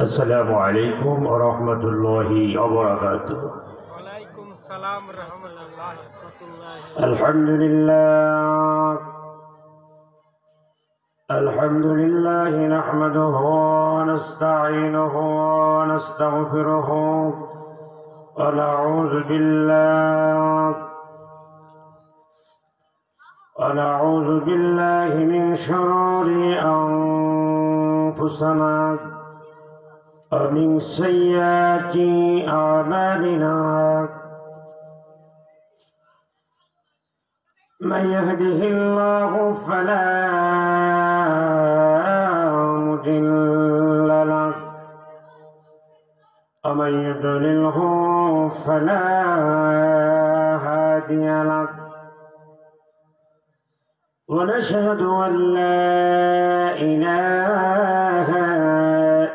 السلام عليكم ورحمة الله وبركاته. وعليكم السلام ورحمة الله الحمد لله نحمده ونستعينه ونستغفره ونعوذ بالله من شرور أنفسنا ومن سيئات أعمالنا. من يهده الله فلا مضل له ومن يضلله فلا هادي له. ونشهد أن لا إله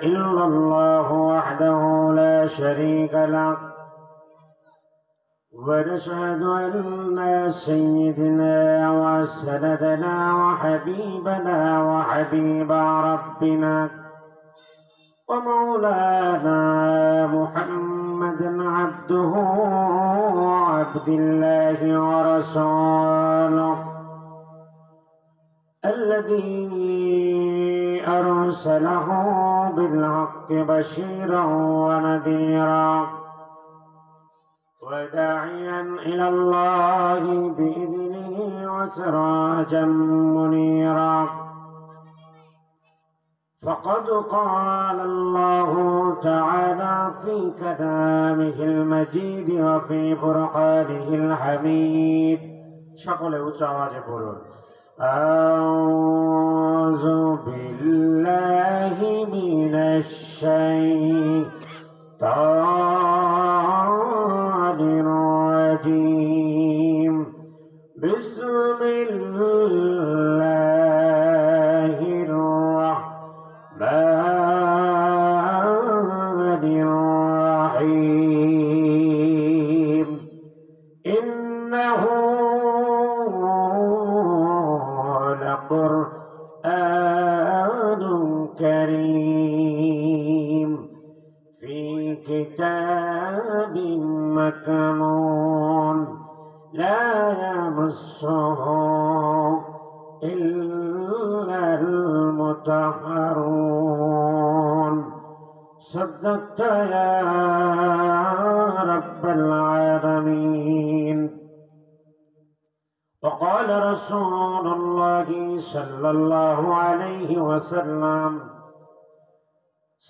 إلا الله وحده لا شريك له. ونشهد أن سيدنا وسندنا وحبيبنا وحبيب ربنا ومولانا محمدا عبده وعبد الله ورسوله الذي أرسله بالحق بشيرا ونذيرا وداعيا إلى الله بإذنه وسراجا منيرا. فقد قال الله تعالى في كلامه المجيد وفي فرقانه الحميد. সকলে উচ্চ আওয়াজে পড়ুন أعوذ بالله من الشيطان الرجيم. بسم الله الرحمن الرحيم. إنه لقرآن كريم في كتاب مكنون لا يمسه إلا المطهرون. صدقت يا رب العالمين. وقال رسول الله صلى الله عليه وسلم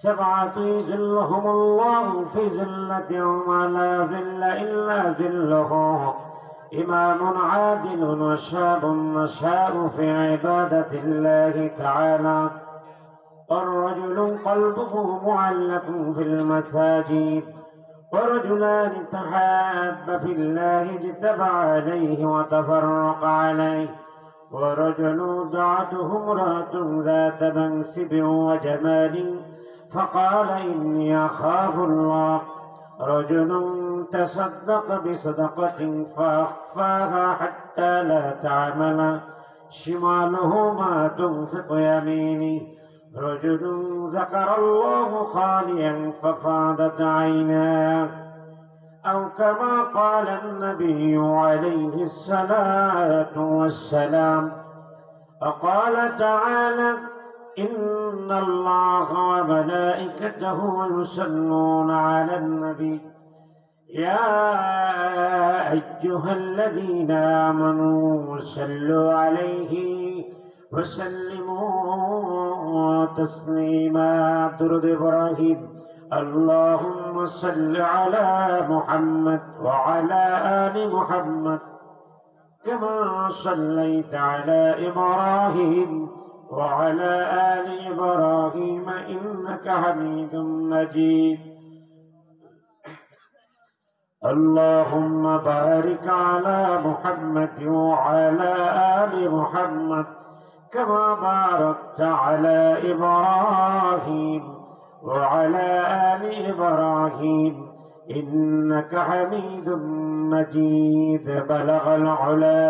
سبعة يظلهم الله في ظلته ولا ظل إلا ظله إمام عادل وشاب نشاء في عبادة الله تعالى والرجل قلبه معلق في المساجد ورجلان تحابا في الله اجتمع عليه وتفرق عليه ورجل دعته امرأة ذات منصب وجمال فقال إني أخاف الله. رجل تصدق بصدقة فأخفاها حتى لا تعمل شماله ما تنفق يمينه. رجل ذكر الله خاليا ففاضت عيناه أو كما قال النبي عليه الصلاة والسلام. وقال تعالى إن الله وملائكته يصلون على النبي يا أيها الذين آمنوا صلوا عليه وسلموا تسليما. درود إبراهيم. اللهم صل على محمد وعلى آل محمد كما صليت على إبراهيم وعلى آل إبراهيم إنك حميد مجيد. اللهم بارك على محمد وعلى آل محمد كما باركت على إبراهيم وعلى آل إبراهيم إنك حميد مجيد. بلغ العلا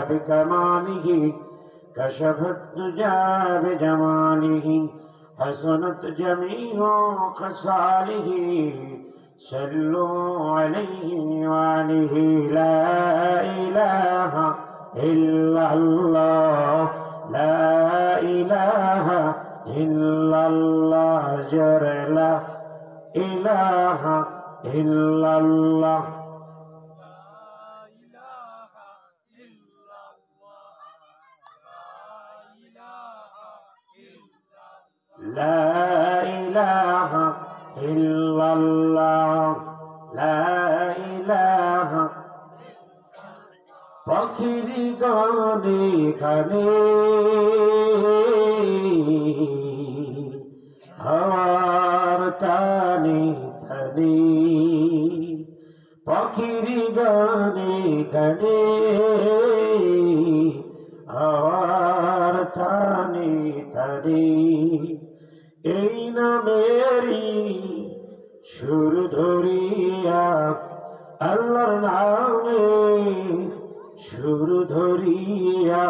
بكماله كشف الدجى بجماله حسنت جميع خصاله صلوا عليه وآله لا إله إلا الله لا إله إلا الله جر لا إله إلا الله لا إله إلا الله لا إله পাখির গানে গানে হাওয়ার টানে টানে পাখির গানে গানে হাওয়ার টানে টানে এই নামেরই সুর ধরিয়া আল্লাহর নামে সুর ধরিয়া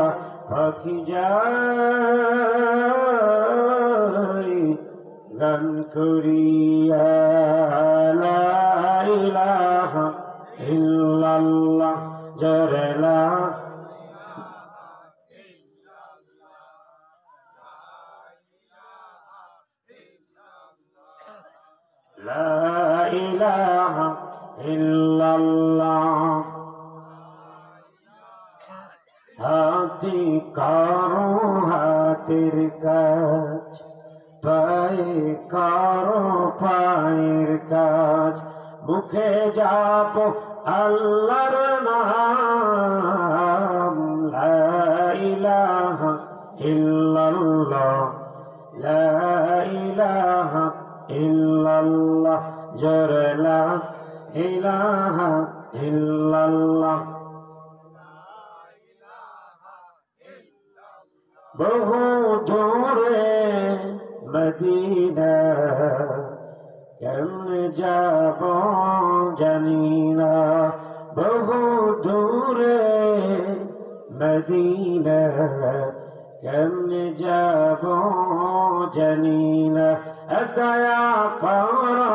পাখি যায় গান করিয়া লা ইলাহা ইল্লাল্লাহ জরে লা ইলাহা ইল্লাল্লাহ হাতি কারো হাতের কাজ পায়ে কারো পায়ের কাজ মুখে যাপ আল্লাহর নাম লা ইলাহা ইল্লাল্লাহ লা ইলাহা ইল্লাল্লাহ জোরে লা ইলাহা ইল্লাল্লাহ বহু দূরে মদিনা কেমনে যাব জানি না বহু দূরে মদিনা কেমনে যাব জানি না দয়া করো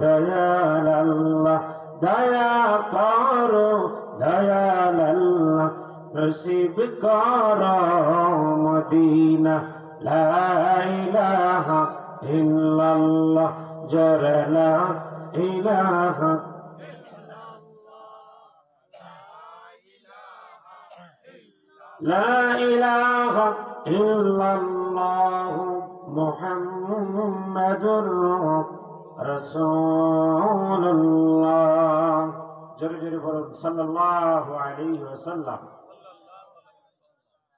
দয়াল আল্লাহ দয়া করো দয়াল আল্লাহ নসিব করো মদিনা লা ইলাহা ইল্লাল্লাহ জোরে লা ইলাহা লা ইলাহা ইল্লাল্লাহ মুহাম্মাদুর রাসূলুল্লাহ জোরে জোরে বলুন সাল্লাল্লাহু আলাইহি ওয়াসাল্লাম।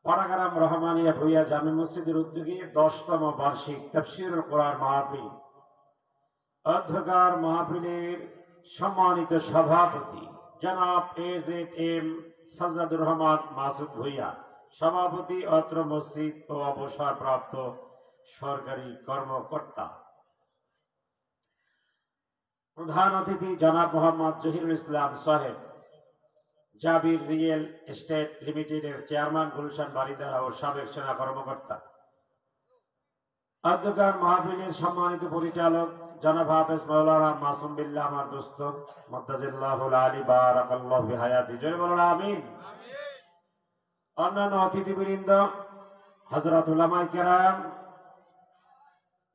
পাড়াগ্রাম রহমানিয়া ভূঁইয়া জামে মসজিদের উদ্যোগে 10তম বার্ষিক তাফসীরুল কোরআন মাহফিল অধ্যকার মাহফিলের সম্মানিত সভাপতি জনাব এম সাজ্জাদুর রহমান মাসুদ ভূঁইয়া সভাপতি অত্র মসজিদ ও অবসরপ্রাপ্ত সরকারি কর্মকর্তা প্রধান অতিথি জনাব মোহাম্মদ জহিরুল ইসলাম সাহেব জাবির রিয়েল এস্টেট লিমিটেডের চেয়ারম্যান গুলশান বারিদারা ও সাবেক সেনা কর্মকর্তা অধ্যকার মাহফিলের সম্মানিত পরিচালক জনাব হাফেজ মাওলানা মাসুম বিল্লাহ আমার দোস্ত মুত্তাজিল্লাহুল আলী বারাকাল্লাহু বিহায়াতি জয় বলুন আমিন। অন্যান্য অতিথিবৃন্দ হযরত উলামায়ে কেরাম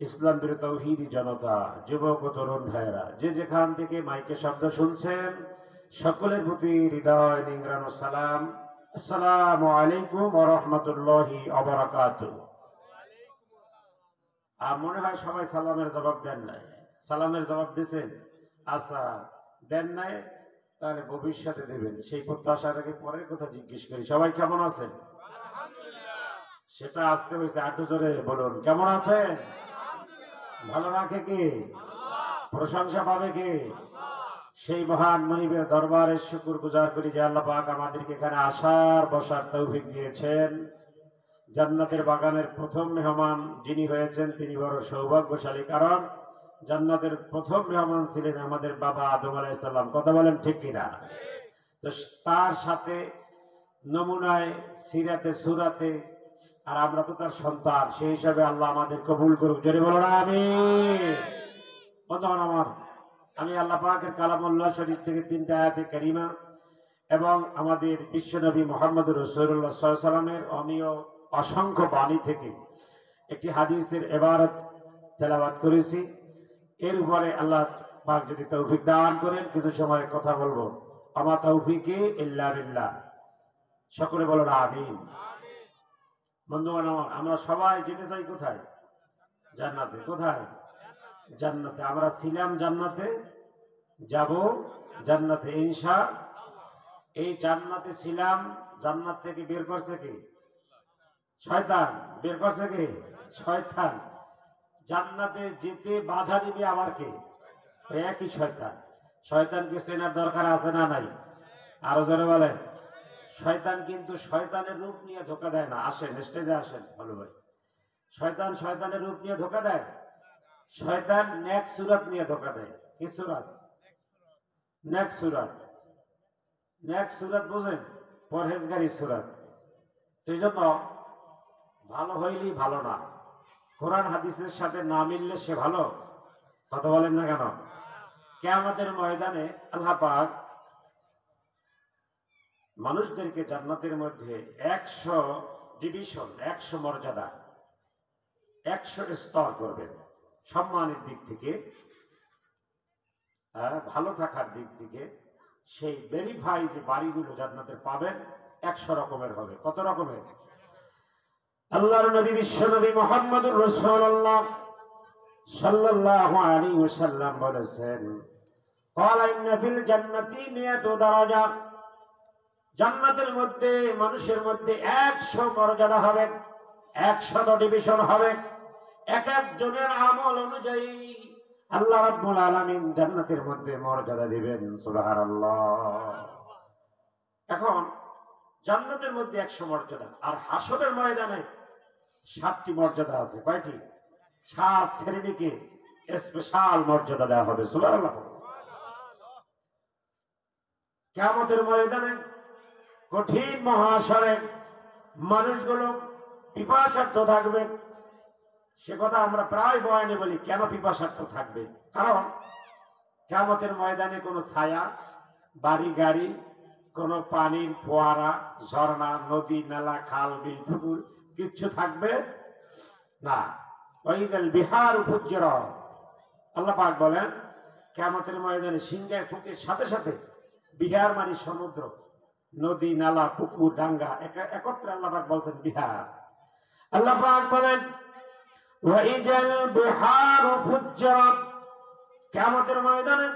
ইসলাম প্রিয় তাওহীদি জনতা যুবক ও তরুণ ভাইয়েরা যে যেখান থেকে মাইকে শব্দ শুনছেন সকলের প্রতি হৃদয় নিংড়ানো সালাম আসসালামু আলাইকুম ওয়া রাহমাতুল্লাহি ওয়া বারাকাতুহু। আর মনে হয় সবাই সালামের জবাব দেন নাই, সালামের জবাব দিয়েছেন? আচ্ছা দেন নাই, তাহলে ভবিষ্যতে দেবেন সেই প্রত্যাশাটাকে পরের কথা জিজ্ঞেস করি। সবাই কেমন আছেন? সেটা আসতে হয়েছে, আটু জোরে বলুন কেমন আছেন? ভালো রাখে কে? প্রশংসা পাবে কে? সেই মহান মনিবের দরবারে শুকর গুজার করি যে আল্লাহ পাক আমাদেরকে এখানে আসার বসার তৌফিক দিয়েছেন। জান্নাতের বাগানের প্রথম মেহমান যিনি হয়েছেন তিনি বড় সৌভাগ্যশালী, কারণ জান্নাতের প্রথম মেহমান ছিলেন আমাদের বাবা আদম আলাইহিস সালাম। কথা বলেন ঠিক কিনা? তো তার সাথে নমুনায় সিরাতে সুরাতে আর আমরা তো তার সন্তান, সেই হিসাবে আল্লাহ আমাদের কবুল করুক। জোরে বলো না আমিন। বন্ধুগণ আমার, আমি আল্লাহ পাকের কালামুল্লাহ শরীফ থেকে 3টা আয়াতে কারিমা এবং আমাদের বিশ্বনবী মুহাম্মদ রাসূলুল্লাহ সাল্লাল্লাহু আলাইহি ওয়াসাল্লামের অমীয় অসংখ্য বাণী থেকে একটি হাদিসের ইবারত তেলাওয়াত করেছি। এর উপরে আল্লাহ পাক যদি তৌফিক দান করেন কিছু সময় কথা বলবো। আমা তৌফিকে ইল্লা বিল্লাহ। সকলে বলো আমিন। বন্ধুগণ আমার, আমরা সবাই যেতে চাই কোথায়? জান্নাতে। কোথায়? জান্নাতে। আমরা ছিলাম জান্নাতে, যাব জান্নাতে ইনশাআল্লাহ। এই জান্নাতে ছিলাম, জান্নাত থেকে বের করছে কি? শয়তান। বের করছে কি? শয়তান। জান্নাতে যেতে বাধা দিবে আবার কে? একই শয়তান। শয়তানকে চেনার দরকার আছে না নাই? আরো জোরে বলেন। শয়তান কিন্তু শয়তানের রূপ নিয়ে ধোকা দেয় না। আসেন স্টেজে আসেন ভালো ভাই। শয়তান শয়তানের রূপ নিয়ে ধোকা দেয়? শয়তান নেক সুরাত নিয়ে ধোকা দেয়। কি সুরাত? নেক সুরাত। নেক সুরাত বুঝেন? পরহেজগারি সুরাত। এই জন্য ভালো হইলেই ভালো না, কোরআন হাদিসের সাথে না মিললে সে ভালো। কথা বলেন না কেন? কিয়ামতের ময়দানে আল্লাহ পাক মানুষদেরকে জান্নাতের মধ্যে 100 ডিভিশন, 100 মর্যাদা, 100 স্তর করবেন। সম্মানের দিক থেকে, ভালো থাকার দিক থেকে সেই ভেরিফাই যে বাড়িগুলো জান্নাতের পাবেন 100 রকমের হবে। কত রকমের? আল্লাহর নবী বিশ্বনবী মুহাম্মদুর রাসূলুল্লাহ সাল্লাল্লাহু আলাইহি ওয়াসাল্লাম বলেছেন, ক্বালা ইন্না ফিল জান্নাতি 100 দারাজা। জান্নাতের মধ্যে মানুষের মধ্যে 100 মর্যাদা হবে, 100 ডিভিশন হবে। এক একজনের আমল অনুযায়ী আল্লাহ রাব্বুল আলামিন জান্নাতের মধ্যে মর্যাদা দিবেন। সুবহানাল্লাহ। এখন জান্নাতের মধ্যে 100 মর্যাদা, আর হাসরের ময়দানে 7টি মর্যাদা আছে। কয়টি? 7 শ্রেণীকে স্পেশাল মর্যাদা দেওয়া হবে। সুবহানাল্লাহ। কিয়ামতের ময়দানে কঠিন মহাশরে মানুষগুলো পিপাসার্থ থাকবে। সে কথা আমরা প্রায় বয়ানে বলি, কেন পিপাসার্থ থাকবে? কারণ কিয়ামতের ময়দানে কোনো ছায়া, বাড়ি গাড়ি, কোন পানির ফোয়ারা, ঝর্ণা, নদী, নালা, খাল, বিল, পুকুর কিচ্ছু থাকবে না। ওয়াইযাল বিহারু ফুজ্জিরাত। আল্লাহ পাক বলেন কিয়ামতের ময়দানে সিংহের ফুঁকের সাথে সাথে, বিহার মানে সমুদ্র, নদী, নালা, পুকুর, ডাঙ্গা একত্রে আল্লাহ পাক বলছেন বিহার। আল্লাহ পাক বলেন ওয়াইযাল বিহারু ফুজ্জিরাত। কিয়ামতের ময়দানে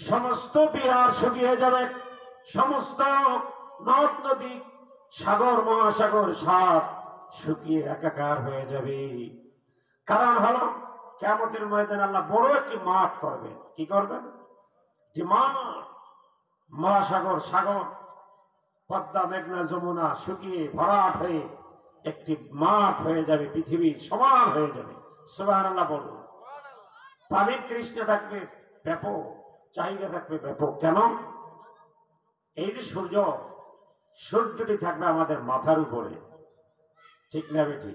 সমস্ত বিহার শুকিয়ে যাবে, সমস্ত নদ নদী, সাগর মহাসাগর সব শুকিয়ে একাকার হয়ে যাবে। কারণ হলো কিয়ামতের ময়দানে আল্লাহ বড় একটি মাঠ করবেন। কি করবেন? যে মাঠ, মহাসাগর, সাগর, পদ্মা, মেঘনা, যমুনা শুকিয়ে ভরাট হয়ে একটি মাঠ হয়ে যাবে, পৃথিবীর সমান হয়ে যাবে। সুবহানাল্লাহ বলুন। পানির তৃষ্ণা থাকবে ব্যাপক, চাহিদা থাকবে ব্যাপক। কেন? এই যে সূর্যটি থাকবে আমাদের মাথার উপরে, ঠিক না বেটি?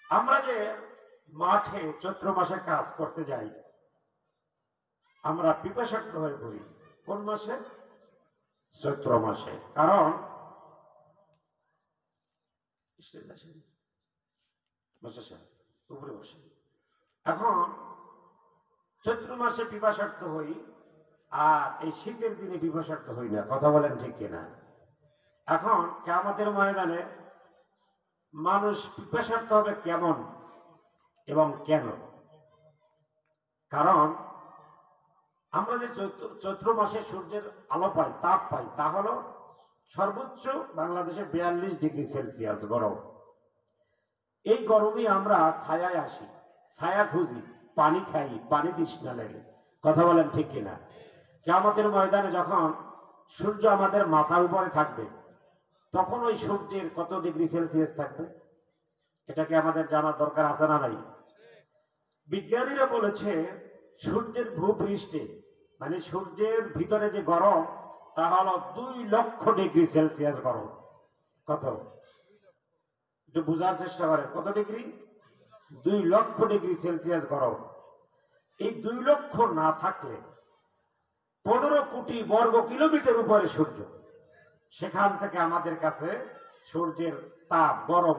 আমরা যে মাঠে চৈত্র মাসে কাজ করতে যাই, আমরা পিপাসার্থ হয়ে পড়ি। কোন মাসে? চৈত্র মাসে। কারণ উপরে বসে, এখন চৈত্র মাসে পিপাসার্থ হই, আর এই শীতের দিনে পিপাসার্থ হই না। কথা বলেন ঠিক কিনা? এখন কিয়ামতের ময়দানে মানুষ পিপাসার্থ হবে কেমন এবং কেন? কারণ আমরা যে চৈত্র মাসে সূর্যের আলো পাই, তাপ পাই, তা হলো সর্বোচ্চ বাংলাদেশে 42 ডিগ্রি সেলসিয়াস গরম। এই গরমে আমরা ছায়ায় আসি, ছায়া খুঁজি, পানি খাই, পানি তৃষ্ণা লাগে। কথা বলেন ঠিক কিনা? কিয়ামতের ময়দানে যখন সূর্য আমাদের মাথার উপরে থাকবে, তখন ওই সূর্যের কত ডিগ্রি সেলসিয়াস থাকবে এটাকে আমাদের জানার দরকার আছে না নাই? বিজ্ঞানীরা বলেছে সূর্যের ভূপৃষ্ঠে, মানে সূর্যের ভিতরে যে গরম, তা হলো 2 লক্ষ ডিগ্রি সেলসিয়াস গরম। কত? একটু বোঝার চেষ্টা করেন, কত ডিগ্রি? 2 লক্ষ ডিগ্রি সেলসিয়াস গরম। এই 2 লক্ষ না থাকলে 15 কোটি বর্গ কিলোমিটার উপরে সূর্য, সেখান থেকে আমাদের কাছে সূর্যের তাপ গরম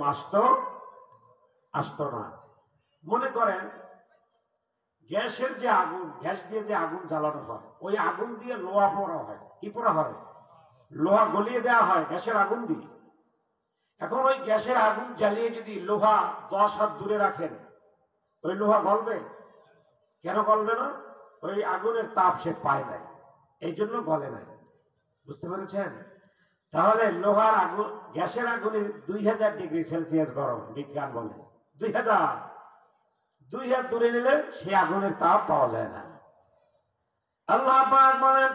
আসতো না। মনে করেন গ্যাসের যে আগুন, গ্যাস দিয়ে যে আগুন জ্বালানো হয়, ওই আগুন দিয়ে লোহা পোড়া হয়। কি পোড়া হয়? লোহা গলিয়ে দেওয়া হয় গ্যাসের আগুন দিয়ে। এখন ওই গ্যাসের আগুন জ্বালিয়ে যদি লোহা 10 হাত দূরে রাখেন, ওই লোহা গলবে? কেন গলবে না? ওই আগুনের তাপ সে পায় নাই, এই জন্য গলে নাই। বুঝতে পেরেছেন? তাহলে লোহার আগুন, গ্যাসের আগুনের 2000 ডিগ্রি সেলসিয়াস গরম, বিজ্ঞান বলে 2000। 2 হাত দূরে নিলে সে আগুনের তাপ পাওয়া যায় না। আল্লাহ পাক বলেন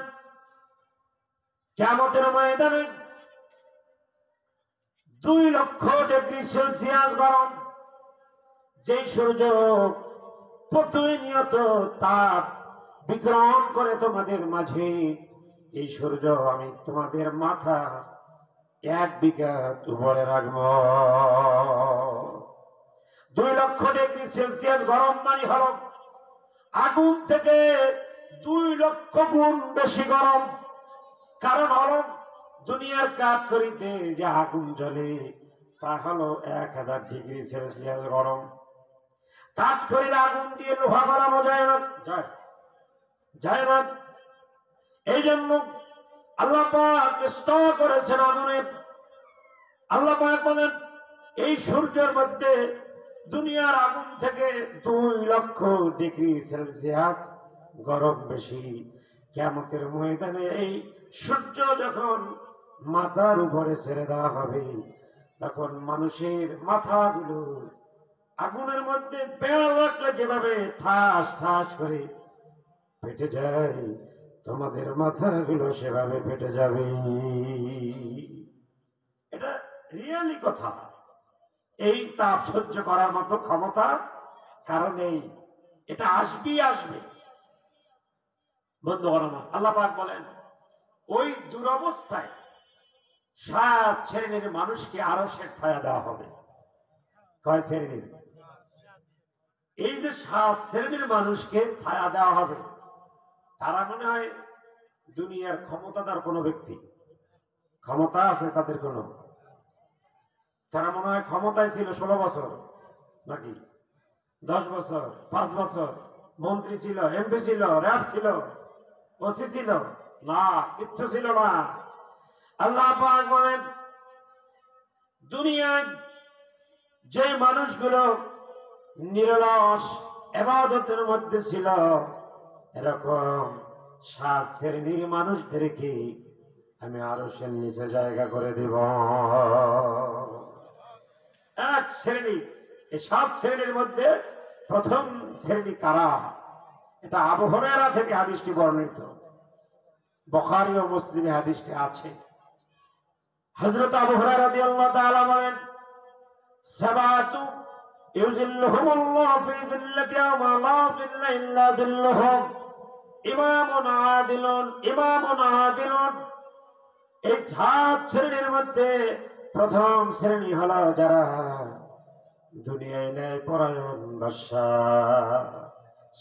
কিয়ামতের ময়দানে 2 লক্ষ ডিগ্রি সেলসিয়াস গরম, যেই সূর্য প্রতিনিয়ত তাপ বিকিরণ করে তোমাদের মাঝে, এই সূর্য আমি তোমাদের মাথা 1 বিঘা উপরে রাখবো। 2 লক্ষ ডিগ্রি সেলসিয়াস গরম মানে হলো আগুন থেকে 2 লক্ষ গুণ বেশি গরম। কারণ হলো দুনিয়ার কাঠখড়িতে যে আগুন জ্বলে তা হলো 1000 ডিগ্রি সেলসিয়াস গরম। কাঠখড়ির আগুন দিয়ে লোহা গলানো যায় না, যায় না। এই জন্য আল্লাহ পাক স্তর করেছেন আগুনের। আল্লাহ পাক বলেন এই সূর্যের মধ্যে দুনিয়ার আগুন থেকে 2 লক্ষ ডিগ্রি সেলসিয়াস গরম বেশি। কিয়ামতের ময়দানে এই সূর্য যখন মাথার উপরে ছেড়ে দেওয়া হবে, তখন মানুষের মাথাগুলো আগুনের মধ্যে বেড়া লাগলে যেভাবে ঠাস ঠাস করে ফেটে যায়, তোমাদের মাথাগুলো সেভাবে ফেটে যাবে। এটা রিয়েলি কথা। এই তাপ সহ্য করার মতো ক্ষমতা কারণ নেই, এটা আসবে। বন্ধুগণ আমার, আল্লাহ পাক বলেন ওই দুরবস্থায় 7 শ্রেণীর মানুষকে আরশের ছায়া দেওয়া হবে। কয় শ্রেণীর? এই যে 7 শ্রেণীর মানুষকে ছায়া দেওয়া হবে, তারা মনে হয় দুনিয়ার ক্ষমতাদার কোনো ব্যক্তি, ক্ষমতা আছে তাদের কোনো, তারা মনে হয় ক্ষমতায় ছিল 16 বছর নাকি 10 বছর, 5 বছর, মন্ত্রী ছিল, এমপি ছিল, র‍্যাব ছিল, ওসি ছিল না, কিচ্ছু ছিল না। আল্লাহ পাক বলেন দুনিয়ায় যে মানুষগুলো নিরলস ইবাদতের মধ্যে ছিল, এরকম 7 শ্রেণীর মানুষদেরকে আমি আরশের নিচে জায়গা করে দিব। এক শ্রেণী, এই 7 শ্রেণীর মধ্যে প্রথম শ্রেণী কারা? এটা আবু হুরায়রা থেকে হাদিসটি বর্ণিত, বুখারী ও মুসলিমে হাদিসটি আছে। হযরত আবু হুরায়রা রাদিয়াল্লাহু তাআলা বলেন সাবাতু ইউজিল্লুহুমুল্লাহু ফি জিল্লাতি ইয়াওমা লা জিল্লা ইল্লা জিল্লুহু, ইমামুন আদিলুন। এই 7 শ্রেণীর মধ্যে প্রথম শ্রেণী হলো যারা দুনিয়ায় ন্যায় পরায়ণ বাদশা।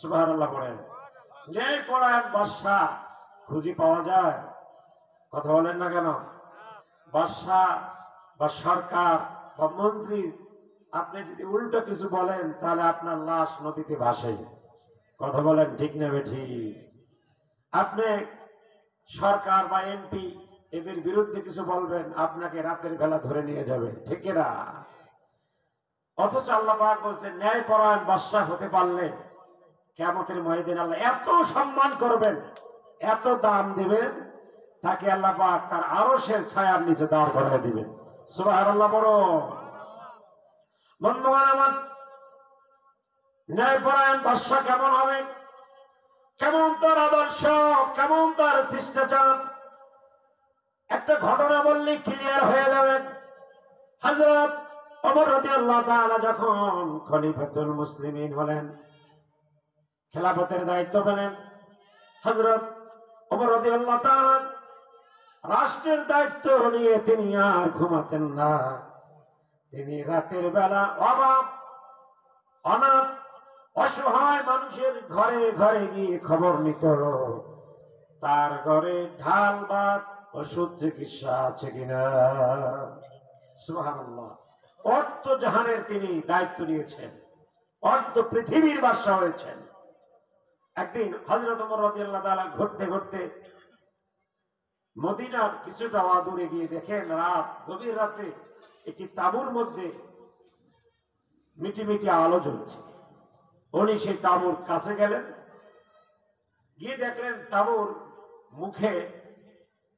সুবহানাল্লাহ বলেন। ন্যায় পরায়ণ বাদশা খুঁজে পাওয়া যায়? কথা বলেন না কেন? বাদশা বা সরকার বা মন্ত্রী আপনি যদি উল্টো কিছু বলেন তাহলে আপনার লাশ নদীতে ভাসে। কথা বলেন ঠিক না বেঠিক? আপনি সরকার বা এমপি এদের বিরুদ্ধে কিছু বলবেন, আপনাকে রাতের বেলা ধরে নিয়ে যাবে, ঠিক না? অথচ আল্লাহ পাক বলছেন ন্যায় পরায়ণ বাদশা হতে পারলে কিয়ামতের ময়দানে আল্লাহ এত সম্মান করবেন, এত দাম দিবেন, তাকে আল্লাহ পাক তার আরশের ছায়ার নিচে দাঁড় করিয়ে দিবেন। সুবহানাল্লাহ বড়। বন্ধুগণ আমার, ন্যায় পরায়ণ বাদশা কেমন হবে, কেমন তার আদর্শ, কেমন তার শিষ্টাচার, একটা ঘটনা বললে ক্লিয়ার হয়ে যাবে। হযরত ওমর রাদিয়াল্লাহু তাআলা যখন খলিফাতুল মুসলিমিন হলেন, খেলাফতের দায়িত্ব পেলেন, হযরত ওমর রাদিয়াল্লাহু তাআলা রাষ্ট্রের দায়িত্ব নিয়ে তিনি আর ঘুমাতেন না। তিনি রাতের বেলা অভাব অনাথ অসহায় মানুষের ঘরে ঘরে গিয়ে খবর নিত তার ঘরে ঢাল ভাত ওষুধ চিকিৎসা আছে কিনা। সুবহানাল্লাহ। অর্ধ জাহানের তিনি দায়িত্ব নিয়েছেন, অর্ধ পৃথিবীর বাদশা হয়েছেন। একদিন হযরত ওমর রাদিয়াল্লাহু তাআলা ঘুরতে ঘুরতে মদিনার কিছুটা দূরে গিয়ে দেখেন রাত, গভীর রাতে একটি তাঁবুর মধ্যে মিটি মিটি আলো জ্বলছে। উনি সেই তাঁবুর কাছে গেলেন, গিয়ে দেখলেন তাঁবুর মুখে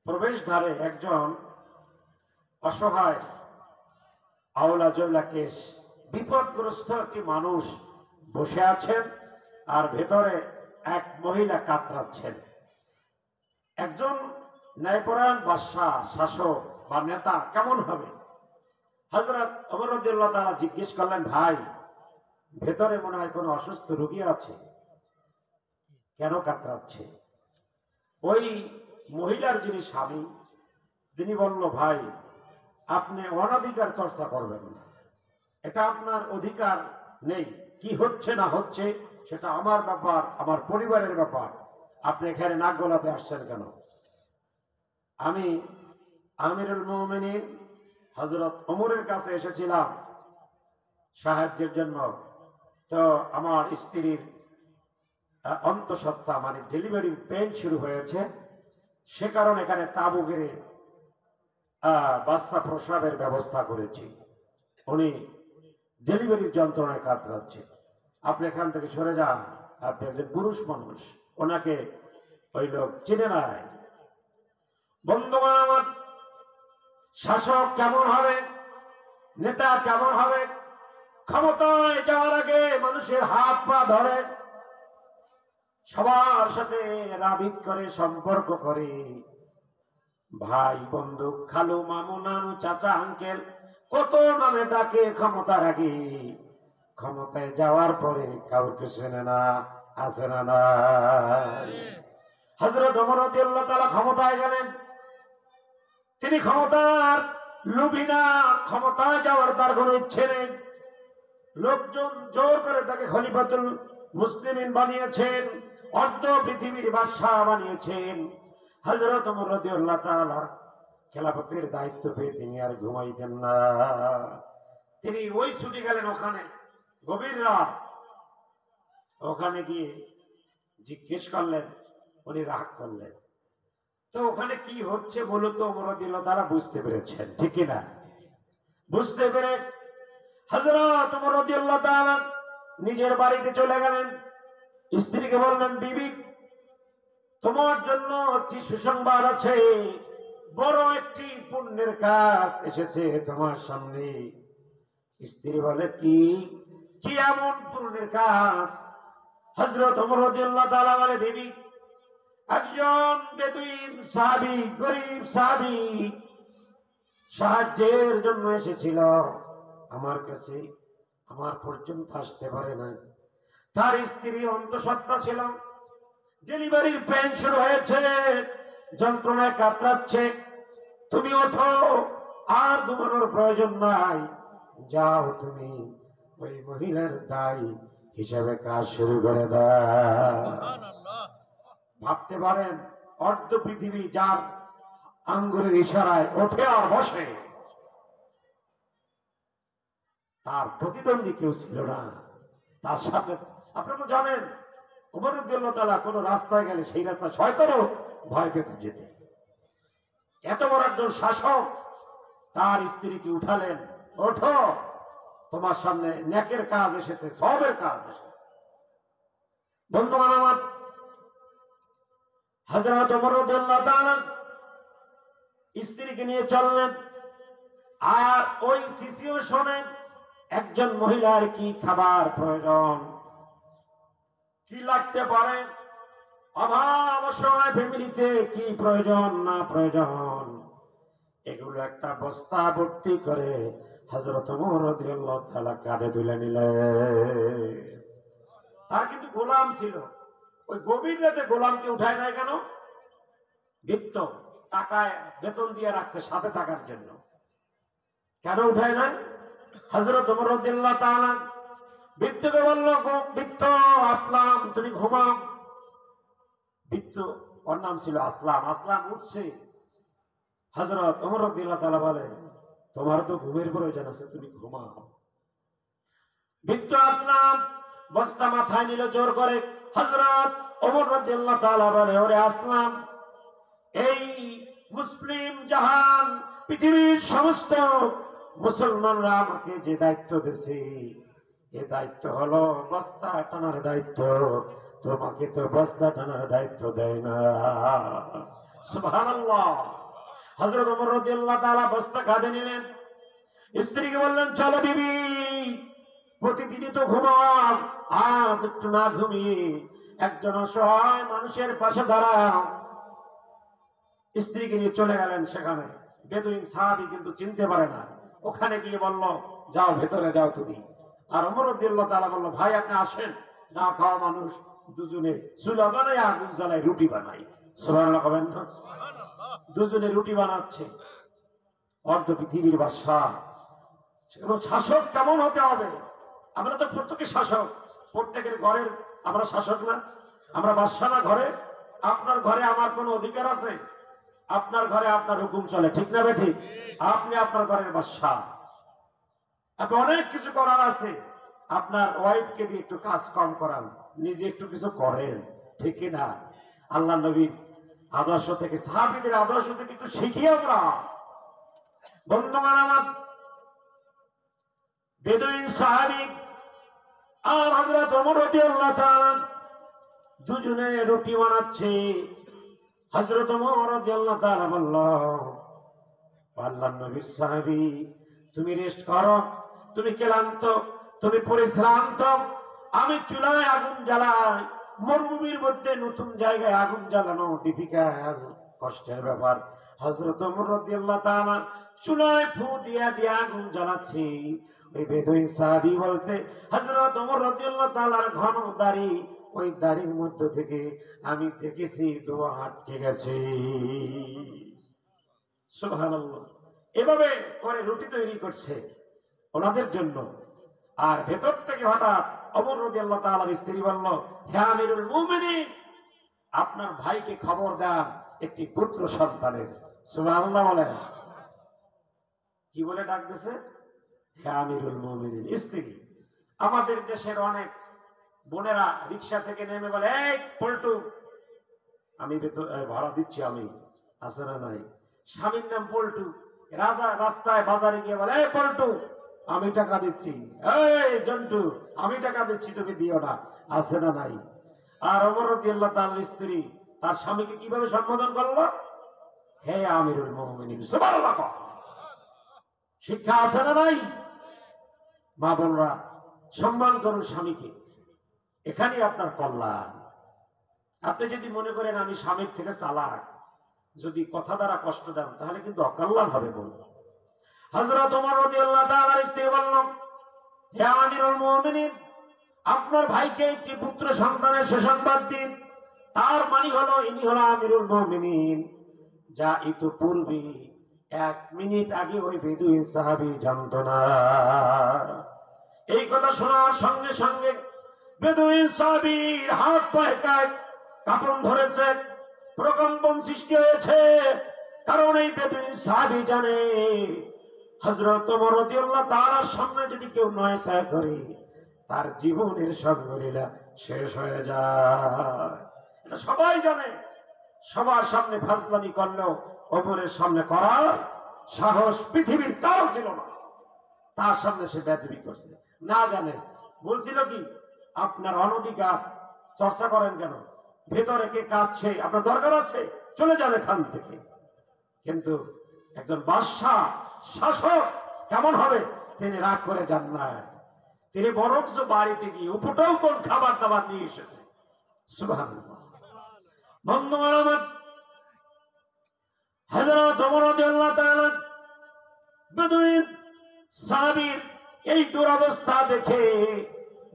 প্রবেশদ্বারে একজন অসহায় আওলা জওলা কেশ বিপদগ্রস্ত একটি মানুষ বসে আছেন, আর ভেতরে এক মহিলা কাতরাচ্ছেন। একজন ন্যায়পরায়ণ বাদশা, শাসক বা নেতা কেমন হবে? হযরত ওমর রাদিয়াল্লাহু তাআলা জিজ্ঞেস করলেন, ভাই ভেতরে মনে হয় কোনো অসুস্থ রোগী আছে, কেন কাতরাচ্ছে? ওই মহিলার যিনি স্বামী তিনি বলল, ভাই আপনি অনধিকার চর্চা করবেন না, এটা আপনার অধিকার নেই। কি হচ্ছে না হচ্ছে সেটা আমার ব্যাপার, আমার পরিবারের ব্যাপার। আপনি এখানে নাক গলাতে আসছেন কেন? আমি আমিরুল মুমিনিন হযরত ওমরের কাছে এসেছিলাম সাহায্যের জন্য। তো আমার স্ত্রীর অন্তঃসত্ত্বা মানে ডেলিভারির পেইন শুরু হয়েছে, সে কারণে এখানে তাঁবু ঘিরে বাচ্চা প্রসবের ব্যবস্থা করেছি। উনি ডেলিভারির যন্ত্রণায় কাতরাচ্ছে, আপনি এখান থেকে সরে যান, আপনি একজন পুরুষ মানুষ, ওনাকে ওই লোক চিনে নাই। বন্ধুগণ আমার, শাসক কেমন হবে, নেতা কেমন হবে? ক্ষমতায় যাওয়ার আগে মানুষের হাত পা ধরে, সবার সাথে রাবিত করে, সম্পর্ক করে, ভাই বন্ধু খালু মামু নানু চাচা আঙ্কেল কত নামে ডাকে ক্ষমতার আগে। ক্ষমতায় যাওয়ার পরে কাউকে চেনে না, আছে না না? হযরত ওমর রাদিয়াল্লাহু তাআলা ক্ষমতায় গেলেন, তিনি ক্ষমতার লোভী না, ক্ষমতায় যাওয়ার তার কোনো ইচ্ছে নেই। লোকজন জোর করে তাকে খলিফাতুল মুসলিমিন বানিয়েছেন, অর্ধ পৃথিবীর বাদশা বানিয়েছেন। হযরত ওমর রাদিয়াল্লাহু তাআলা খেলাফতের দায়িত্ব পেয়ে তিনি আর ঘুমাইতেন না। তিনি ওই ছুটি গেলেন ওখানে, গভীর রাত, ওখানে গিয়ে জিজ্ঞেস করলেন, উনি রাগ করলেন। তো ওখানে কি হচ্ছে বলতো ওমর রাদিয়াল্লাহু তাআলা বুঝতে পেরেছেন, ঠিক কিনা? বুঝতে পেরে হযরত ওমর রাদিয়াল্লাহু তাআলা নিজের বাড়িতে চলে গেলেন। স্ত্রীকে বললেন, বিবি তোমার জন্য একটি সুসংবাদ আছে, বড় একটি পুণ্যের কাজ এসেছে তোমার সামনে। স্ত্রী বলে, কি কি এমন পুণ্যের কাজ? হযরত ওমর রাদিয়াল্লাহু তাআলা বলে, বিবি একজন বেদুইন সাহাবী, গরীব সাহাবী সাহায্যের জন্য এসেছিল আমার কাছে, আমার পর্যন্ত আসতে পারে না। তার স্ত্রী অন্তঃসত্ত্বা ছিল, ডেলিভারির পেইন শুরু হয়েছে, যন্ত্রণায় কাতরাচ্ছে। তুমি ওঠো, আর ঘুমানোর প্রয়োজন নাই, যাও তুমি ওই মহিলার দায় হিসাবে কাজ শুরু করে দাও। ভাবতে পারেন অর্ধ পৃথিবী যার আঙ্গুলের ইশারায় ওঠে আর বসে, তার প্রতিদ্বন্দ্বী কেউ ছিল না তার সাথে। আপনারা তো জানেন ওমর রাদিয়াল্লাহু তাআলা কোন রাস্তায় গেলে সেই রাস্তা শয়তানও ভয় পেত যেতে। এত বড় একজন শাসক তার স্ত্রীকে উঠালেন, ওঠো, তোমার সামনে নেকের কাজ এসেছে, সবের কাজ এসেছে। বন্ধুগণ আমার, হযরত ওমর রাদিয়াল্লাহু তাআলা স্ত্রীকে নিয়ে চললেন, আর ওই সিচুয়েশনে একজন মহিলার কি খাবার প্রয়োজন, কি লাগতে পারে, অভাব অসহায় ফ্যামিলিতে কি প্রয়োজন না প্রয়োজন, এগুলো একটা বস্তা ভর্তি করে হযরত ওমর রাদিয়াল্লাহু তাআলা কাঁধে তুলে নিলেন। তার কিন্তু গোলাম ছিল, ওই গভীর রাতে গোলামকে উঠায় নাই কেন? বৃত্ত টাকায় বেতন দিয়ে রাখছে সাথে থাকার জন্য, কেন উঠায় নাই? হযরত ওমর রাদিয়াল্লাহু তাআলা বৃদ্ধকে বলল, বৃদ্ধ আসলাম তুমি ঘুমাও। বৃদ্ধ, ওর নাম ছিল আসলাম। আসলাম উঠছে। হযরত ওমর রাদিয়াল্লাহু তাআলা বলে, তোমার তো ঘুমের প্রয়োজন আছে, তুমি ঘুমাও। বৃদ্ধ আসলাম বস্তা মাথায় নিল জোর করে। হযরত ওমর রাদিয়াল্লাহু তাআলা বলে, ওরে আসলাম, এই মুসলিম জাহান পৃথিবীর সমস্ত মুসলমানরা আমাকে যে দায়িত্ব দিয়েছে, এ দায়িত্ব হলো বস্তা টানার দায়িত্ব, তোমাকে তো বস্তা টানার দায়িত্ব দেয় না। সুবহানাল্লাহ। হযরত ওমর রাদিয়াল্লাহু তাআলা বস্তা কাঁধে নিলেন। স্ত্রীকে বললেন, চলো বিবি, প্রতিদিনই তো ঘুমাও, আজ একটু না ঘুমিয়ে একজন অসহায় মানুষের পাশে দাঁড়াও। স্ত্রীকে নিয়ে চলে গেলেন সেখানে। বেদুইন সাহাবী কিন্তু চিনতে পারে না। ওখানে গিয়ে বলল, যাও ভেতরে যাও তুমি। আর ওমর রাদিয়াল্লাহু তাআলা বলল, ভাই আপনি আসেন, না খাওয়া মানুষ, দুজনে চুলা বানায় আগুন জ্বালায় রুটি বানাই। সুবহানাল্লাহ কবেন না? দুজনে রুটি বানাচ্ছে। অর্ধ পৃথিবীর বাদশাহ, শাসক কেমন হতে হবে? আমরা তো প্রত্যেকের শাসক, প্রত্যেকের ঘরের আমরা শাসক না? আমরা বাদশাহ না ঘরে? আপনার ঘরে আমার কোনো অধিকার আছে? আপনার ঘরে আপনার হুকুম চলে, ঠিক না বেঠিক? আপনি আপনার ঘরের বাদশাহ, আপনি অনেক কিছু করার আছে। আপনার ওয়াইফকে দিয়ে একটু কাজ কম করান, নিজে একটু কিছু করেন, ঠিক না? আল্লাহ নবীর আদর্শ থেকে, সাহাবীদের আদর্শ থেকে একটু শিখি আমরা। বন্ধুগণ আমার, বেদুইন সাহাবী আর হযরত ওমর রাদিয়াল্লাহু তাআলা দুজনে রুটি বানাচ্ছে। হযরত ওমর রাদিয়াল্লাহু তাআলা বলল, আল্লাহর নবীর সাহাবী, তুমি রেস্ট করো, তুমি ক্লান্ত, তুমি পরিশ্রান্ত। আমি চুলায় আগুন জ্বালাই। মরুভূমির মধ্যে নতুন জায়গায় আগুন জ্বালানো ডিফিকাল্ট, কষ্টের ব্যাপার। হযরত ওমর রাদিয়াল্লাহু তাআলা চুলায় ফু দিয়া দিয়া আগুন জ্বালাচ্ছে। ওই বেদুইন সাহাবী বলছে, হযরত ওমর রাদিয়াল্লাহু তাআলার ঘন দাড়ি, ওই দাড়ির মধ্য থেকে আমি দেখেছি দোয়া আটকে গেছে। সুবহানাল্লাহ। এভাবে করে রুটি তৈরি করছে ওনাদের জন্য। আর ভেতর থেকে হঠাৎ ওমর রাদিয়াল্লাহু তাআলার স্ত্রী বলল, হে আমিরুল মুমিনিন, আপনার ভাইকে খবর দেন একটি পুত্র সন্তানের। সুবহানাল্লাহ বলেন। কি বলে ডাক দিছে? হে আমিরুল মুমিনিন। স্ত্রী। আমাদের দেশের অনেক বোনেরা রিকশা থেকে নেমে বলে, এই পল্টু, আমি ভাড়া দিচ্ছি, আমি আছে না নাই? স্বামীর নাম পল্টু। রাজা রাস্তায় বাজারে গিয়ে বলে, এই পল্টু, আমি টাকা দিচ্ছি, এই জন্টু, আমি টাকা দিচ্ছি, তুমি দিও না, আছে না নাই? আর ওমর রাদিয়াল্লাহু তাআলার স্ত্রী তার স্বামীকে কিভাবে সম্বোধন করলো? হে আমিরুল মুমিনিন। সুবহানাল্লাহ। শিক্ষা আছে না নাই? মা বোনরা, সম্মান করুন স্বামীকে, এখানেই আপনার কল্যাণ। আপনি যদি মনে করেন আমি স্বামীর থেকে চালাক, যদি কথা দ্বারা কষ্ট দেন, তাহলে কিন্তু অকল্যাণ হবে। বলুন। হযরত ওমর রাদিয়াল্লাহু তাআলার স্ত্রী বললেন, হে আমিরুল মুমিনিন, আপনার ভাইকে একটি পুত্র সন্তানের সুসংবাদ দিন। তার মানে হলো ইনি হলো আমিরুল মুমিনিন, যা ইতিপূর্বে 1 মিনিট আগে ওই বেদুইন সাহাবী জানতো না। এই কথা শোনার সঙ্গে সঙ্গে বেদুইন সাহাবীর হাত পায়ে কাঁপন ধরেছে, প্রকম্পন সৃষ্টি হয়েছে। কারণ এই বেদুইন সাহাবী জানে, হযরত ওমর রাদিয়াল্লাহু তাআলার সামনে যদি কেউ নয়সা করে, তার জীবনের সঙ্গলীলা শেষ হয়ে যায়। এটা সবাই জানে। সবার সামনে ফাজলামি করলেও ওমরের সামনে করার সাহস পৃথিবীর কারো ছিল না। তার সামনে সে বেয়াদবি করছে। না জানে বলছিল কি, আপনার অনধিকার চর্চা করেন কেন? ভেতরে কে কাঁদছে, আপনার দরকার আছে, চলে যান এখান থেকে। কিন্তু একজন বাদশাহ, শাসক কেমন হবে? তিনি রাগ করে যান না, তিনি বরঞ্চ বাড়িতে গিয়ে উপটাও কোন খাবার দাবার নিয়ে এসেছে। সুবহানাল্লাহ। বন্ধুগণ আমার, হযরত ওমর রাদিয়াল্লাহু তাআলা বেদুইন সাহাবীর এই দুরবস্থা দেখে,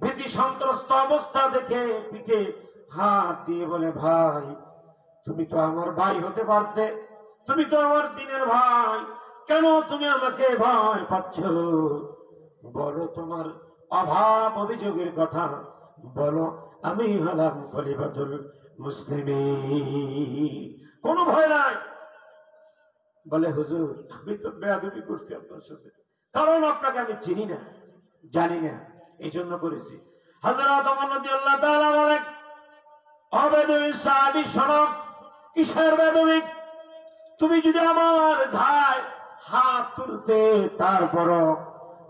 ভীতি সন্ত্রস্ত অবস্থা দেখে পিঠে হাত দিয়ে বলে, ভাই, তুমি তো আমার ভাই হতে পারতে, তুমি তো আমার দিনের ভাই, কেন তুমি আমাকে ভয় পাচ্ছ? বলো তোমার অভাব অভিযোগের কথা, বলো আমি হলাম খলিফাতুল মুসলিমিন। কোনো ভয় নাই। বলে হুজুর আমি তো বেয়াদবি করছি আপনার সাথে, কারণ আপনাকে আমি চিনি না, জানি না, এই জন্য করেছি। হযরত ওমর রাদিয়াল্লাহু তাআলা বলেন, অবেদবী সাহাবী শোনো। কিসের বেদবি? তুমি যদি আমার ঘাড়ে হাত তুলতে, তারপরও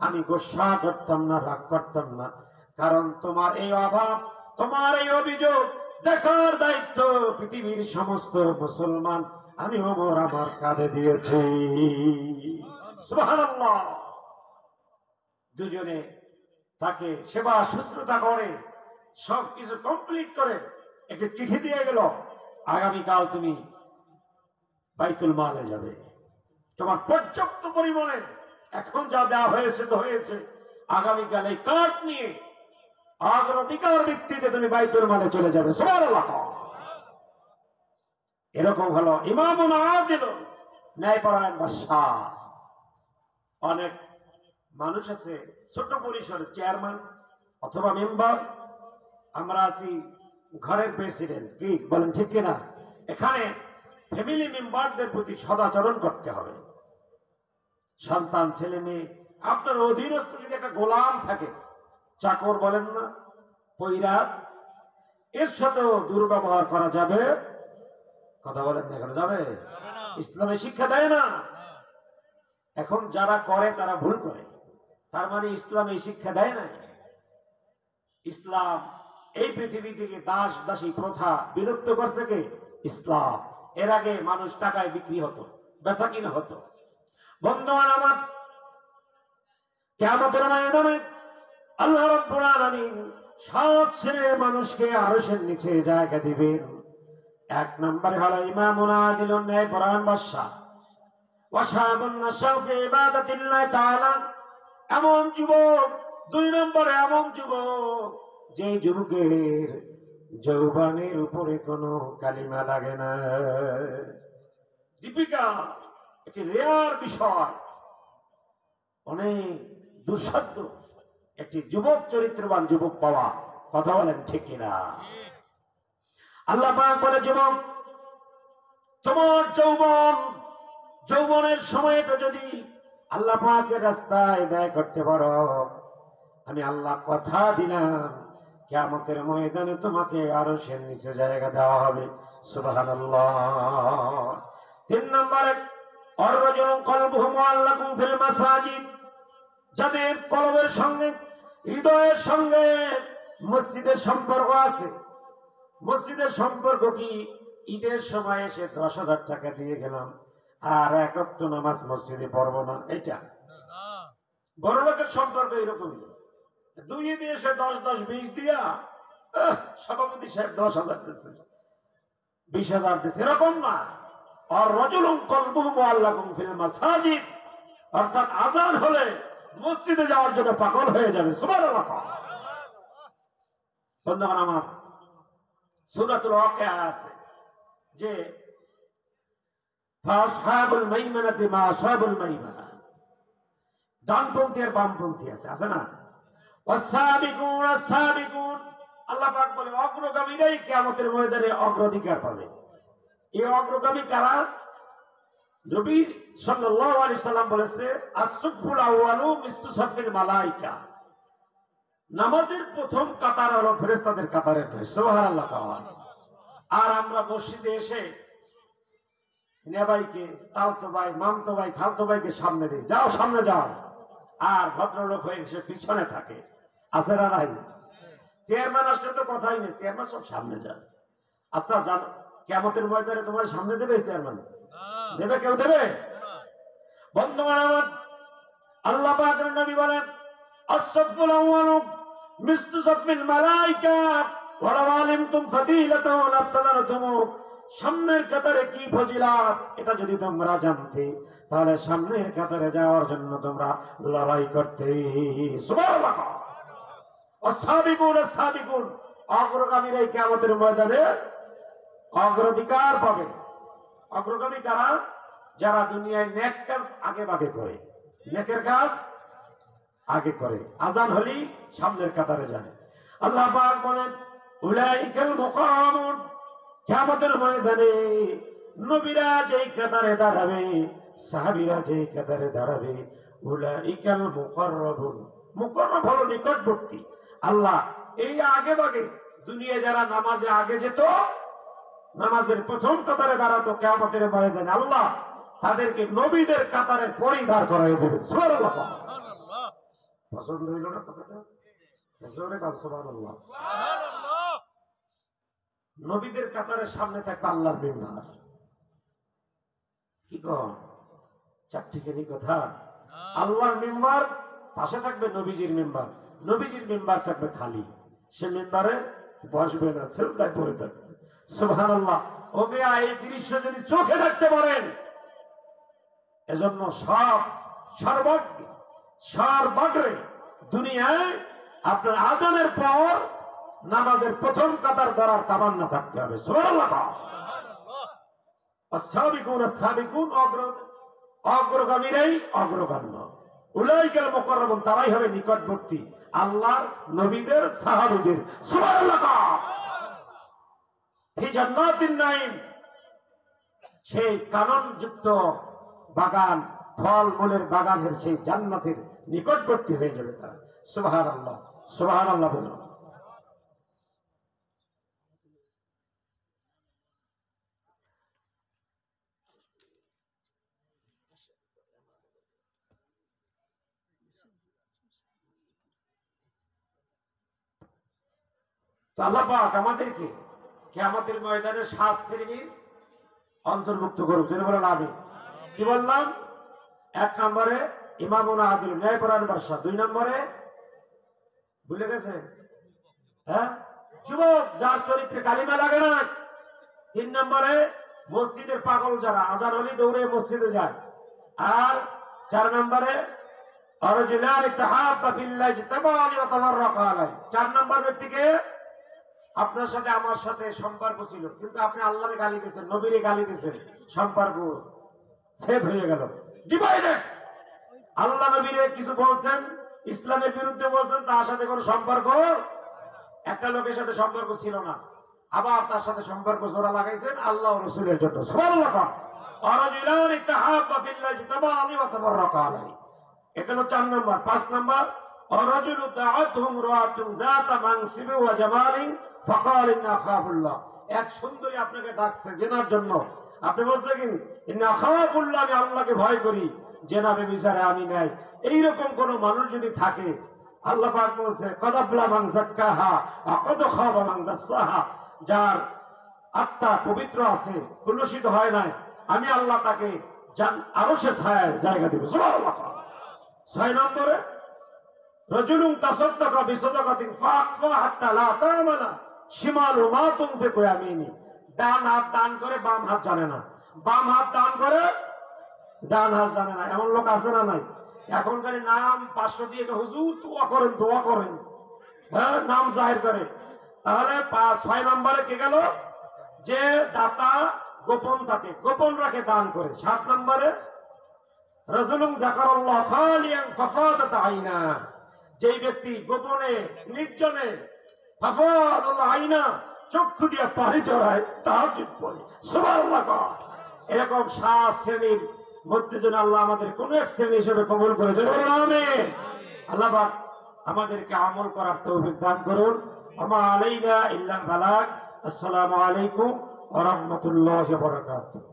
আমি গোসা করতাম না, রাগ করতাম না, কারণ তোমার এই অভাব, তোমার এই অভিযোগ দেখার দায়িত্ব পৃথিবীর সমস্ত মুসলমান আমি ওমর আমার কাঁধে দিয়েছি। সুবহানাল্লাহ। দুজনে তাকে সেবা শুশ্রূষা করে সবকিছু কমপ্লিট করে একটা চিঠি দিয়ে গেল, আগামীকাল তুমি বাইতুল মালে যাবে, তোমার পর্যাপ্ত পরিমাণে এখন যা দেওয়া হয়েছে তো হয়েছে, আগামীকাল এই কার্ড নিয়ে অগ্রাধিকার ভিত্তিতে তুমি বাইতুল মালে চলে যাবে। সুবহানাল্লাহ। এরকম হলো ইমামুন আদিল, ন্যায়পরায়ণ বাদশাহ। অনেক মানুষ আছে ছোট পরিসর চেয়ারম্যান অথবা মেম্বার, আমরা আছি ঘরের প্রেসিডেন্ট, কি বলেন ঠিক কিনা? এখানে ফ্যামিলি মেম্বারদের প্রতি সদাচরণ করতে হবে। সন্তান, ছেলে মেয়ে, আপনার অধীনস্থ যদি একটা গোলাম থাকে, চাকর বলেন না, পৈরা, এর সাথেও দুর্ব্যবহার করা যাবে? কথা বলেন না, করা যাবে? ইসলামে শিক্ষা দেয় না। এখন যারা করে তারা ভুল করে, তার মানে ইসলামে শিক্ষা দেয় না। ইসলাম এই পৃথিবী থেকে দাস দাসী প্রথা বিলুপ্ত করছে কে? ইসলাম। এর আগে মানুষ টাকায় বিক্রি হতো, বেচা কিনা হতো। বন্ধুগণ আমার, কিয়ামতের ময়দানে আল্লাহ রাব্বুল আলামিন 7 শ্রেণীর মানুষকে আরশের নিচে জায়গা দিবেন। 1 নম্বরে হলো ইমামুন আদিলুন, ন্যায়পরায়ণ বাদশা। ওয়াশাবুন নাশাউ ফি ইবাদাতিল্লাহি তাআলা, এমন যুবক। 2 নম্বরে এমন যুবক যে যুবকের যৌবনের উপরে কোনো কালিমা লাগে না। দীপিকা একটি রেয়ার বিষয়, অনেক দুঃসাধ্য একটি যুবক, চরিত্রবান যুবক পাওয়া। কথা বলেন ঠিক কিনা? আল্লাহ পাক বলে, যুবক তোমার যৌবনের সময়টা যদি আল্লাহ পাকের রাস্তায় ব্যয় করতে পারো, আমি আল্লাহ কথা দিলাম কিয়ামতের ময়দানে তোমাকে আরশের নিচে জায়গা দেওয়া হবে। সুবহানাল্লাহ। 3 নম্বরে আররাজুলুন কলবুহু মুআল্লাকুন ফিল মাসাজিদ, যাদের কলবের সঙ্গে, হৃদয়ের সঙ্গে মসজিদের সম্পর্ক আছে। মসজিদের সম্পর্ক কি? ঈদের সময় এসে 10,000 টাকা দিয়ে গেলাম আর 1 ওয়াক্ত নামাজ মসজিদে পড়বো না, এটা বড় লোকের সম্পর্ক। এরকমই 2 ঈদে এসে 10-10-20 দিয়া সভাপতি সাহেব 10,000 দিচ্ছে, 20,000 দিচ্ছে, এরকম না। আর রাজুলুন কলবুহু মুআল্লাকুন ফিল মাসাজিদ, অর্থাৎ আযান হলে মসজিদে যাওয়ার জন্য পাগল হয়ে যাবে। সুবহানাল্লাহ। বন্ধুগণ আমার, সূরাতুল ওয়াকিয়া আছে যে ফাসহাবুল মাইমানাতি মা আসহাবুল মাইমানা, ডানপন্থী আর বামপন্থী আছে না? ওয়াসাবিকুন আস-সাবিকুন, আল্লাহ পাক বলে অগ্রগামীরাই কিয়ামতের ময়দানে অগ্রাধিকার পাবে। এই অগ্রগামী কারা? নবী সাল্লাল্লাহু আলাইহি সাল্লাম বলেছে, as-সুফুল আউয়ালু মিসলু সাফিল মালায়েকা, নামাজের প্রথম কাতার হলো ফেরেশতাদের কাতারের ন্যায়। সুবহানাল্লাহ। আর আমরা মসজিদে এসে নেবাইকে, তালতো ভাই, মামতো ভাই, খালতো ভাইকে সামনে দিই, যাও সামনে যাও, আর ভদ্রলোক হয়ে সে পিছনে থাকে। আছে না নাই? চেয়ারম্যান আসলে তো কথাই নেই, চেয়ারম্যান সব সামনে যান। আচ্ছা জানো কিয়ামতের ময়দানে তোমার সামনে দেবে চেয়ারম্যান? দেবে? কেউ দেবে? বন্ধুগণ আমার, আল্লাহ পাকের নবী বলেন, আস-সাফুল আউয়ালু মিসলু সাফিল মালায়েকা ওয়া লাউ আলিমতুম ফাদিলাতাহু লাবতাদারতুমু, সামনের কাতারে কি ফজিলত এটা যদি তোমরা জানতে, তাহলে সামনের কাতারে যাওয়ার জন্য তোমরা লড়াই করতে। সুবহানাল্লাহ। আস-সাবিকুন, অগ্রগামীরাই কিয়ামতের ময়দানে অগ্রাধিকার পাবে। অগ্রগামী কারা? যারা দুনিয়ায় নেক কাজ আগে ভাগে করে, নেকের কাজ আগে করে, আজান হলেই সামনের কাতারে যায়। আল্লাহ পাক বলেন উলাইকাল মুকাররামুন, কিয়ামতের ময়দানে নবীরা যেই কাতারে দাঁড়াবে, সাহাবীরা যেই কাতারে দাঁড়াবে, উলাইকাল মুকাররাবুন, মুকাররব হলো নিকটবর্তী। আল্লাহ এই আগে ভাগে দুনিয়া যারা নামাজে আগে যেত, নামাজের প্রথম কাতারে দাঁড়াতো, কিয়ামতের ময়দানে আল্লাহ তাদেরকে নবীদের কাতারের পরেই দাঁড় করাই দেবে। সুবহানাল্লাহ। পছন্দ হইল না কথাটা? জোরে কাল সুবহানাল্লাহ। নবীদের কাতারের সামনে থাকবে আল্লাহর মিম্বার। কি কন চারটিখানি কথা? আল্লাহর মিম্বার পাশে থাকবে নবীজির মিম্বার, নবীজির মিম্বার থাকবে খালি, সে মিম্বারে বসবে না, সিজদায় পড়ে থাকবে। সুবহানাল্লাহ। ও মিয়া, এই দৃশ্য যদি চোখে দেখতে পারেন, এজন্য সর্বত্র দুনিয়ায় আপনার আজানের পর নামাজের প্রথম কাতার ধরার তামান্না থাকতে হবে। সুবহানাল্লাহ। আস-সাবিকুন আস-সাবিকুন, অগ্রগামীরাই অগ্রগণ্য। উলাইকাল মুকাররাবুন, তারাই হবে নিকটবর্তী আল্লাহর নবীদের সাহাবীদের। সুবহানাল্লাহ। ফি জান্নাতিন নাঈম, সেই কাননযুক্ত বাগান, ফল মূলের বাগানের সেই জান্নাতের নিকটবর্তী হয়ে যাবে তারা। সুবহানাল্লাহ, সুবহানাল্লাহ বলুন। আল্লাহ পাক আমাদেরকে কিয়ামতের ময়দানে 7 শ্রেণীর অন্তর্ভুক্ত করুক। যেন বলেন আমিন। কি বললাম? 1 নম্বরে ইমামুন আদিল, ন্যায়পরায়ণ বাদশা। 2 নম্বরে ভুলে গেছে, হ্যাঁ, যুবক যার চরিত্রে কালিমা লাগে না। 3 নম্বরে মসজিদের পাগল যারা আজান হলে দৌড়ে মসজিদে যায়। আর 4 নম্বরে আরজুলান তাহাব্বা ফিল্লাহ ইজতামা লিয়াতাফাররাকা আলাইহি। 4 নম্বর ব্যক্তিকে আপনার সাথে আমার সাথে সম্পর্ক ছিল, কিন্তু আপনি আল্লাহরে গালি দিয়েছেন, নবীরে গালি দিয়েছেন, সম্পর্ক ছেদ হয়ে গেল, ডিভাইডেড। আল্লাহ নবীরে কিছু বলছেন, ইসলামের বিরুদ্ধে বলছেন, তার সাথে কোনো সম্পর্ক, একটা লোকের সাথে সম্পর্ক ছিল না, আবার তার সাথে সম্পর্ক জোড়া লাগাইছেন আল্লাহ ও রাসূলের জন্য। সুবহানাল্লাহ। আরজুলান তাহাব্বা ফিল্লাহ ইজতামা লিয়াতাফাররাকা আলাইহি। এটা হলো 4 নম্বর। 5 নম্বর আরজুলু দাআতহুম রাআতুন যাতা মানসিবি ওয়া জামালিন ফাকাল ইন্না খাফুল্লাহ। এক সুন্দরী আপনাকে ডাকছে জেনার জন্য, আপনি বলছেন কি ইন্না খাফুল্লাহ, আমি আল্লাহকে ভয় করি, জেনা বেবিচারে আমি নাই। এইরকম কোন মানুষ যদি থাকে, আল্লাহ পাক বলছে কদ আফলা মান যাক্কাহা ওয়া কদ খাবা মান দাসসাহা, যার আত্মা পবিত্র আছে, কলুষিত হয় নাই, আমি আল্লাহ তাকে আরশের ছায়ায় জায়গা দেব। সুবহানাল্লাহ। 6 নম্বরে রাজুলুন তাসাদ্দাকা বিসাদাকাতিন ফাআখফা হাত্তা লা তা'মালা শিমালু মা তুনফিকু ইয়ামিনি। ডান হাত দান করে বাম হাত জানে না, বাম হাত দান করে ডান হাত জানে না। এমন লোক আছে না নাই? এখনকার নাম 500 দিয়ে হুজুর দোয়া করেন, দোয়া করেন, হ্যাঁ, নাম জাহির করে। তাহলে 6 নম্বরে কে গেল? যে দাতা গোপন থাকে, গোপন রাখে, দান করে। 7 নম্বরে রাজুলুন যাকারাল্লাহ খালিয়ান ফাফাদাত আইনা, যেই ব্যক্তি গোপনে নির্জনে ফাফাদাল আইনা, চক্ষু দিয়ে পানি চড়ায়, তাহাজ্জুদ পড়ে। সুবহানাল্লাহ। এরকম 7 শ্রেণীর মধ্যে যেন আল্লাহ আমাদের কোন এক শ্রেণী হিসেবে কবুল করে। আমিন। আল্লাহ পাক আমাদেরকে আমল করার তৌফিক দান করুন। আমা আলাইনা ইল্লাল বালাগ। আসসালামু আলাইকুম ওয়া রাহমাতুল্লাহি ওয়া বারাকাতুহু।